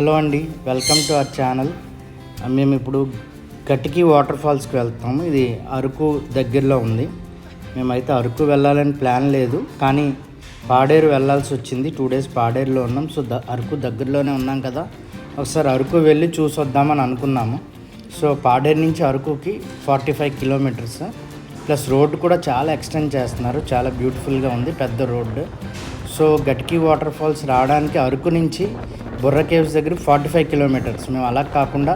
Hello అండి, welcome to our channel. మేము ఇప్పుడు కటికి వాటర్ ఫాల్స్కి వెళ్తాము. ఇది అరకు దగ్గరలో ఉంది. మేమైతే అరకు వెళ్ళాలని ప్లాన్ లేదు, కానీ పాడేరు వెళ్ళాల్సి వచ్చింది. 2 days పాడేరులో ఉన్నాం. సో అరకు దగ్గరలోనే ఉన్నాం కదా, ఒకసారి అరకు వెళ్ళి చూసొద్దామని అనుకున్నాము. సో పాడేరు నుంచి అరకుకి 45 kilometers ప్లస్ రోడ్డు కూడా చాలా ఎక్స్టెండ్ చేస్తున్నారు. చాలా బ్యూటిఫుల్గా ఉంది, పెద్ద రోడ్డు. సో కటికి వాటర్ ఫాల్స్ రావడానికి అరకు నుంచి బుర్ర కేవ్స్ దగ్గర 45 kilometers. మేము అలా కాకుండా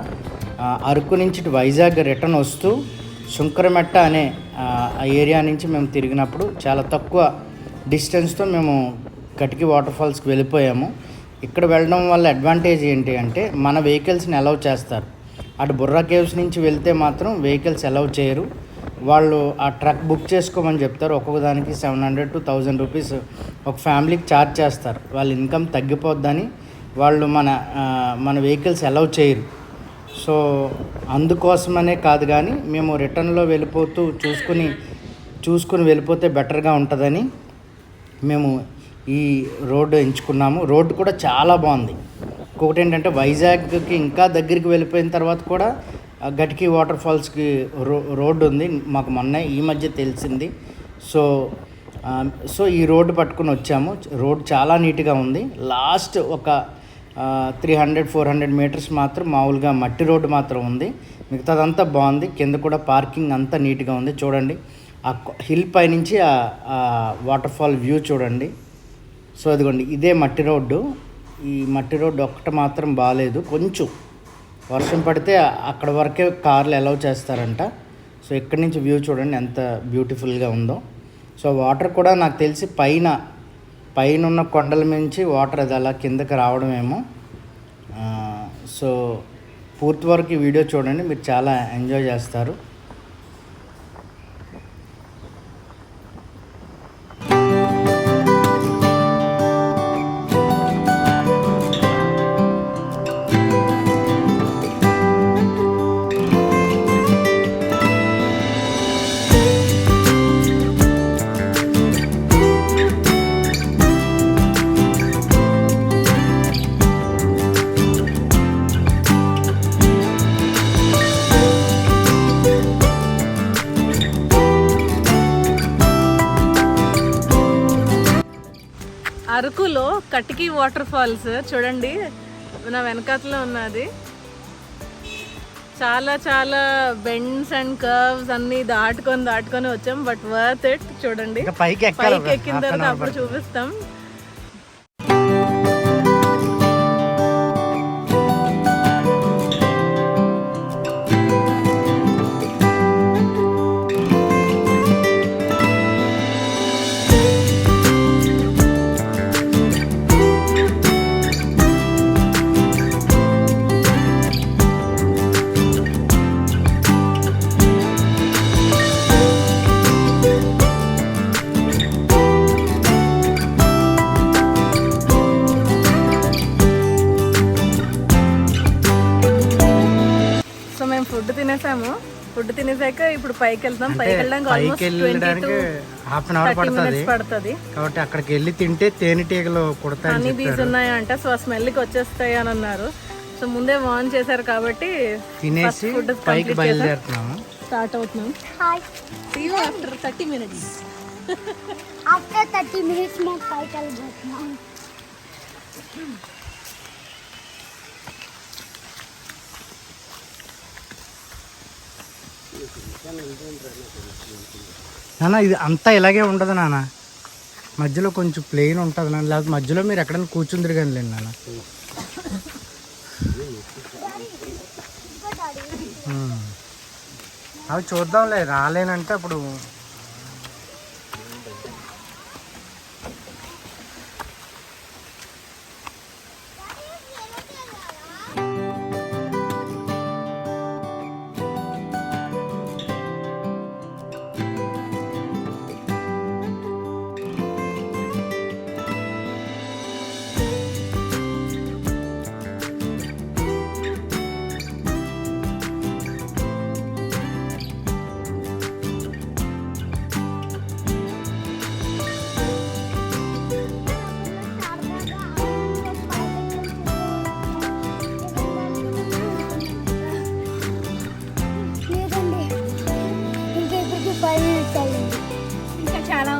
అరకు నుంచి వైజాగ్ రిటర్న్ వస్తూ శుంకరమెట్ట అనే ఆ ఏరియా నుంచి మేము తిరిగినప్పుడు చాలా తక్కువ డిస్టెన్స్తో మేము కటికి వాటర్ ఫాల్స్కి వెళ్ళిపోయాము. ఇక్కడ వెళ్ళడం వల్ల అడ్వాంటేజ్ ఏంటి అంటే మన వెహికల్స్ని అలౌ చేస్తారు. అటు బుర్రా కేవ్స్ నుంచి వెళ్తే మాత్రం వెహికల్స్ అలౌ చేయరు. వాళ్ళు ఆ ట్రక్ బుక్ చేసుకోమని చెప్తారు. ఒక్కొక్క దానికి 700 to 1000 rupees ఒక ఫ్యామిలీకి ఛార్జ్ చేస్తారు. వాళ్ళ ఇన్కమ్ తగ్గిపోద్దని వాళ్ళు మన వెహికల్స్ అలౌ చేయరు. సో అందుకోసమనే కాదు, కానీ మేము రిటర్న్లో వెళ్ళిపోతూ చూసుకుని వెళ్ళిపోతే బెటర్గా ఉంటుందని మేము ఈ రోడ్డు ఎంచుకున్నాము. రోడ్డు కూడా చాలా బాగుంది. ఇంకొకటి ఏంటంటే వైజాగ్కి ఇంకా దగ్గరికి వెళ్ళిపోయిన తర్వాత కూడా కటికి వాటర్ ఫాల్స్కి రోడ్డు ఉంది. మాకు మొన్న ఈ మధ్య తెలిసింది. సో ఈ రోడ్డు పట్టుకుని వచ్చాము. రోడ్డు చాలా నీట్గా ఉంది. లాస్ట్ ఒక 300-400 meters మాత్రం మామూలుగా మట్టి రోడ్డు మాత్రం ఉంది. మిగతాదంతా బాగుంది. కింద కూడా పార్కింగ్ అంతా నీట్గా ఉంది. చూడండి, ఆ హిల్ పైనుంచి ఆ వాటర్ ఫాల్ వ్యూ చూడండి. సో ఇదిగోండి, ఇదే మట్టి రోడ్డు. ఈ మట్టి రోడ్డు ఒక్కటి మాత్రం బాగాలేదు. కొంచెం వర్షం పడితే అక్కడ వరకే కార్లు అలౌ చేస్తారంట. సో ఇక్కడి నుంచి వ్యూ చూడండి ఎంత బ్యూటిఫుల్గా ఉందో. సో వాటర్ కూడా నాకు తెలిసి పైన ఉన్న కొండల నుంచి వాటర్ అది అలా కిందకి రావడమేమో. సో పూర్తి వరకు ఈ వీడియో చూడండి, మీరు చాలా ఎంజాయ్ చేస్తారు. అరకులో కటికి వాటర్ ఫాల్స్ చూడండి, నా వెనకాతలో ఉన్నది. చాలా చాలా బెండ్స్ అండ్ కర్వ్స్ అన్ని దాటుకొని వచ్చాం. But worth it. చూడండి, పైకి ఎక్కిన తర్వాత అప్పుడు చూపిస్తాం. ఫుడ్ తినేసాక ఇప్పుడు పైకి వెళ్తాం. పైకి వెళ్ళడానికి ఆల్మోస్ట్ 20 to 30 minutes పడుతుంది. కాబట్టి అక్కడికి వెళ్ళి తింటే తేనెటీగలు కుడతాయి, హనీ బీస్ ఉన్నాయంట. సో ఆ స్మెల్కి వచ్చేస్తాయి అని అన్నారు. సో ముందే వార్న్ చేశారు కాబట్టి తినేసి పైకి బయలుదేరుతున్నాము. స్టార్ట్ అవుతున్నాం. See you after 30 minutes. After 30 minutes మేము పైకి వెళ్ళిపోతున్నాం. నాన్న ఇది అంతా ఇలాగే ఉండదు నాన్న, మధ్యలో కొంచెం ప్లెయిన్ ఉంటుంది నాన్న. లేకపోతే మధ్యలో మీరు ఎక్కడైనా కూర్చుందిరు కానీ లేండి నాన్న. అవి చూద్దాంలే, రాలేనంటే అప్పుడు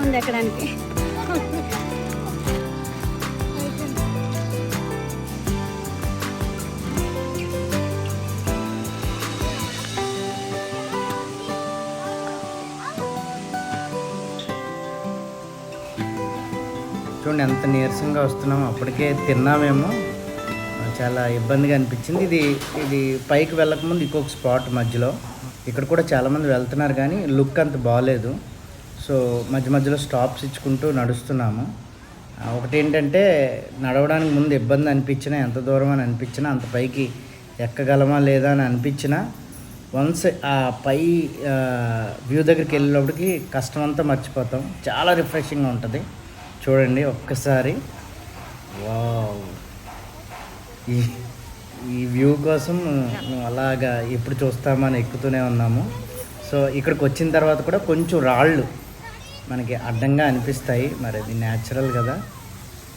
అవుతుంది ఎక్కడానికి. చూడండి ఎంత నీరసంగా వస్తున్నామో, అప్పటికే తిన్నామేమో, చాలా ఇబ్బందిగా అనిపించింది. ఇది పైకి వెళ్ళకముందు ఇంకొక స్పాట్ మధ్యలో, ఇక్కడ కూడా చాలామంది వెళ్తున్నారు కానీ లుక్ అంత బాగాలేదు. సో మధ్య మధ్యలో స్టాప్స్ ఇచ్చుకుంటూ నడుస్తున్నాము. ఒకటేంటంటే నడవడానికి ముందు ఇబ్బంది అనిపించినా, ఎంత దూరం అని అనిపించినా, అంత పైకి ఎక్కగలమా లేదా అని అనిపించినా, వన్స్ ఆ పై వ్యూ దగ్గరికి వెళ్ళేటప్పటికి కష్టం అంతా మర్చిపోతాం. చాలా రిఫ్రెషింగ్గా ఉంటుంది. చూడండి ఒక్కసారి, వావ్! ఈ వ్యూ కోసం అలాగా ఎప్పుడు చూస్తామని ఎక్కుతూనే ఉన్నాము. సో ఇక్కడికి వచ్చిన తర్వాత కూడా కొంచెం రాళ్ళు మనకి అడ్డంగా అనిపిస్తాయి, మరి అది న్యాచురల్ కదా.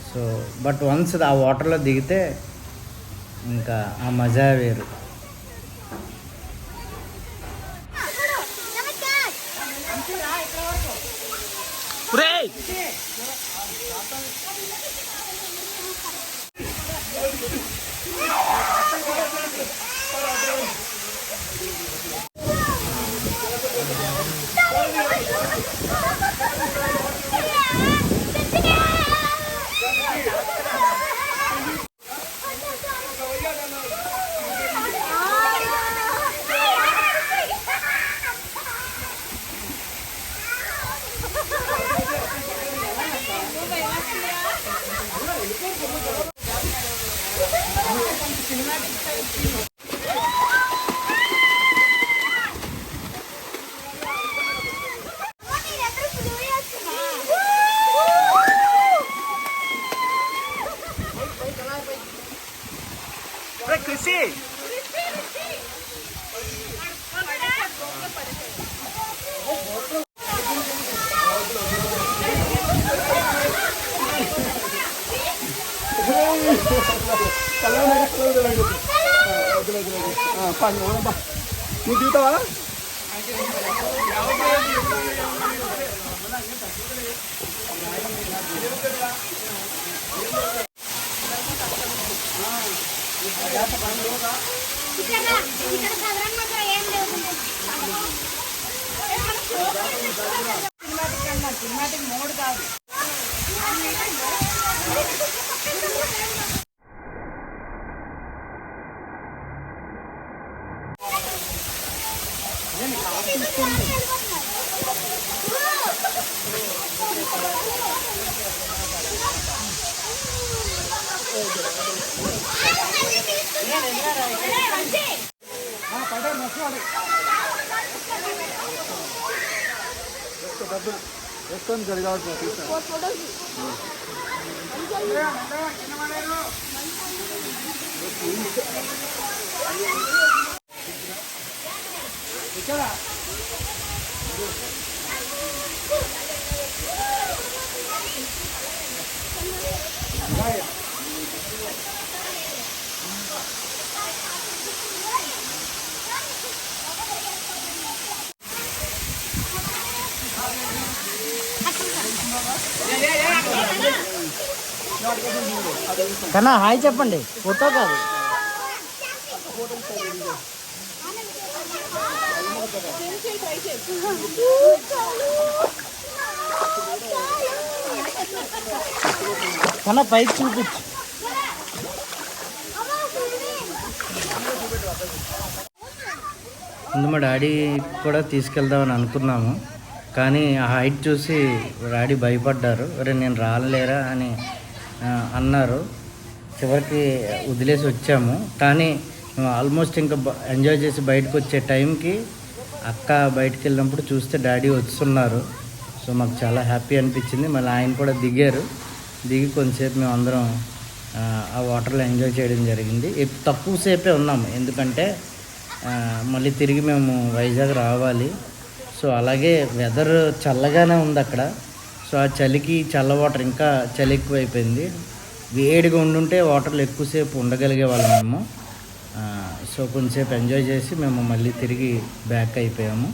సో బట్ వన్స్ ఆ వాటర్లో దిగితే ఇంకా ఆ మజా వేరు. నువ్వు దిగుతావా? వేసుకొని జరిగాల్సిన కన్నా హాయ్ చెప్పండి, ఫోటో కాదు. కన్నా పైకి చూపించు. ముందు మా డాడీ కూడా తీసుకెళ్దామని అనుకున్నాము, కానీ ఆ హైట్ చూసి డాడీ భయపడ్డారు. అరే నేను రాలేరా అని అన్నారు. చివరికి వదిలేసి వచ్చాము. కానీ మేము ఆల్మోస్ట్ ఇంకా ఎంజాయ్ చేసి బయటకు వచ్చే టైంకి అక్క బయటకు వెళ్ళినప్పుడు చూస్తే డాడీ వస్తున్నారు. సో మాకు చాలా హ్యాపీ అనిపించింది. మళ్ళీ ఆయన కూడా దిగారు. దిగి కొంతసేపు మేము అందరం ఆ వాటర్లో ఎంజాయ్ చేయడం జరిగింది. తక్కువ సేపే ఉన్నాము, ఎందుకంటే మళ్ళీ తిరిగి మేము వైజాగ్ రావాలి. సో అలాగే వెదర్ చల్లగానే ఉంది అక్కడ. సో ఆ చలికి చల్ల వాటర్ ఇంకా చలి ఎక్కువైపోయింది. వేడిగా ఉండుంటే వాటర్లో ఎక్కువసేపు ఉండగలిగే వాళ్ళం మేము. సో కొంచెంసేపు ఎంజాయ్ చేసి మేము మళ్ళీ తిరిగి బ్యాక్ అయిపోయాము.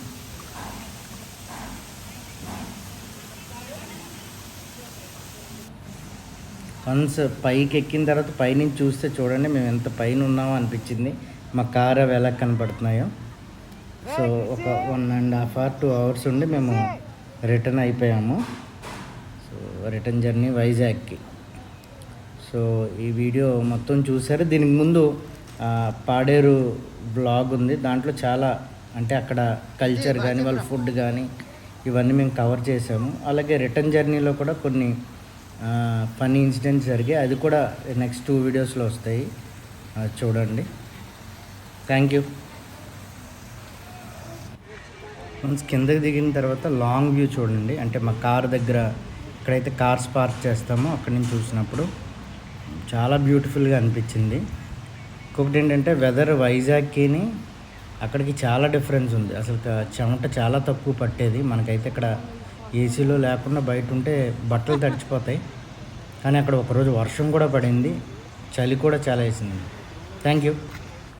వన్స్ పైకి ఎక్కిన తర్వాత పైనుంచి చూస్తే చూడండి మేము ఎంత పైన ఉన్నామో అనిపించింది. మా కార్ అవి ఎలా కనపడుతున్నాయో. సో ఒక 1.5 hours 2 hours ఉండి మేము రిటర్న్ అయిపోయాము. సో రిటర్న్ జర్నీ వైజాగ్కి. సో ఈ వీడియో మొత్తం చూసారు. దీనికి ముందు పాడేరు బ్లాగ్ ఉంది, దాంట్లో చాలా అంటే అక్కడ కల్చర్ కానీ వాళ్ళ ఫుడ్ కానీ ఇవన్నీ మేము కవర్ చేసాము. అలాగే రిటర్న్ జర్నీలో కూడా కొన్ని ఫన్నీ ఇన్సిడెంట్స్ జరిగాయి, అది కూడా నెక్స్ట్ 2 వీడియోస్లో వస్తాయి, చూడండి. Thank you. వన్స్ కిందకి దిగిన తర్వాత లాంగ్ వ్యూ చూడండి. అంటే మా కార్ దగ్గర ఎక్కడైతే కార్స్ పార్క్ చేస్తామో అక్కడి నుంచి చూసినప్పుడు చాలా బ్యూటిఫుల్గా అనిపించింది. ఇంకొకటి ఏంటంటే వెదర్ వైజాగ్కి అక్కడికి చాలా డిఫరెన్స్ ఉంది. అసలు చెమట చాలా తక్కువ పట్టేది. మనకైతే ఇక్కడ ఏసీలో లేకుండా బయట ఉంటే బట్టలు తడిచిపోతాయి, కానీ అక్కడ ఒకరోజు వర్షం కూడా పడింది, చలి కూడా చాలా వేసింది. Thank you.